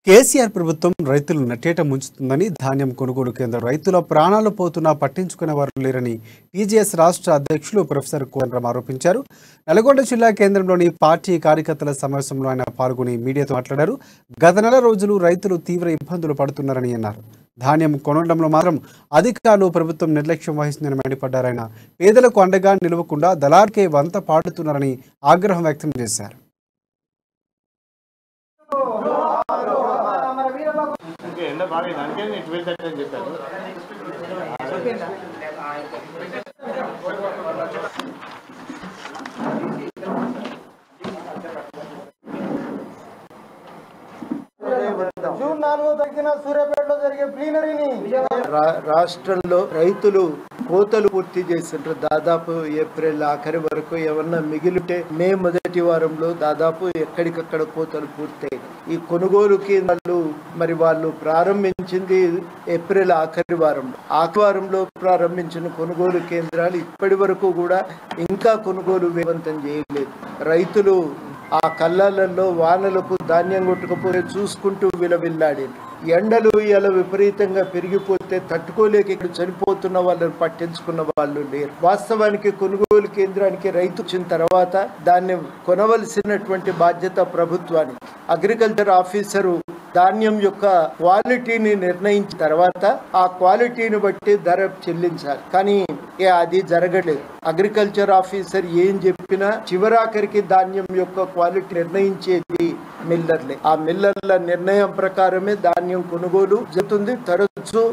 కేసీఆర్ ప్రభుత్వం రైతులు నట్టేట ముంచుతుందని ధాన్యం కొనుగోలు కేంద్రం రైతుల ప్రాణాలు పోతున్నా పట్టించుకునేవారు లేరని టీజేఎస్ రాష్ట్ర అధ్యక్షులు ప్రొఫెసర్ కోదండరాం ఆరోపించారు. నల్గొండ జిల్లా కేంద్రంలోని పార్టీ కార్యకర్తల సమావేశంలో ఆయన పాల్గొని మీడియాతో మాట్లాడారు. గత నెల రోజులు రైతులు తీవ్ర ఇబ్బందులు పడుతున్నారని అన్నారు. ధాన్యం కొనడంలో మాత్రం అధికారులు ప్రభుత్వం నిర్లక్ష్యం వహిస్తుందని మండిపడ్డారు. ఆయన పేదలకు అండగా నిలవకుండా దళార్కే వంత పాడుతున్నారని ఆగ్రహం వ్యక్తం చేశారు. రాష్ట్రంలో రైతులు కోతలు పూర్తి చేసిండ్రు. దాదాపు ఏప్రిల్ ఆఖరి వరకు ఏమన్నా మిగిలితే మే మొదటి వారంలో దాదాపు ఎక్కడికక్కడ కోతలు పూర్తయినాయి. ఈ కొనుగోలు కేంద్రాలు వాళ్ళు ప్రారంభించింది ఏప్రిల్ ఆఖరి వారంలో ప్రారంభించిన కొనుగోలు కేంద్రాలు ఇప్పటి వరకు కూడా ఇంకా కొనుగోలు వేగవంతం చేయలేదు. రైతులు ఆ కళ్ళల్లో వానలకు ధాన్యం కొట్టుకపోతే చూసుకుంటూ విలవిల్లాడి. ఎండలు ఇలా విపరీతంగా పెరిగిపోతే తట్టుకోలేక ఇక్కడ చనిపోతున్న వాళ్ళని పట్టించుకున్న వాళ్ళు లేరు. వాస్తవానికి కొనుగోలు కేంద్రానికి రైతు వచ్చిన తర్వాత దాన్ని కొనవలసినటువంటి బాధ్యత ప్రభుత్వానికి. అగ్రికల్చర్ ఆఫీసరు ధాన్యం యొక్క క్వాలిటీని నిర్ణయించిన తర్వాత ఆ క్వాలిటీని బట్టి ధర చెల్లించాలి. కానీ అది జరగలేదు. అగ్రికల్చర్ ఆఫీసర్ ఏం చెప్పినా చివరాఖరికి ధాన్యం యొక్క క్వాలిటీ నిర్ణయించేది మిల్లర్లే. ఆ మిల్లర్ల నిర్ణయం ప్రకారమే ధాన్యం కొనుగోలు జరుగుతుంది. తరచు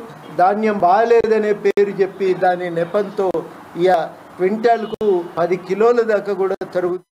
ధాన్యం బాగాలేదనే పేరు చెప్పి దాని నెపంతో క్వింటాల్కు 10 కిలోల దాకా కూడా తరుగుతుంది.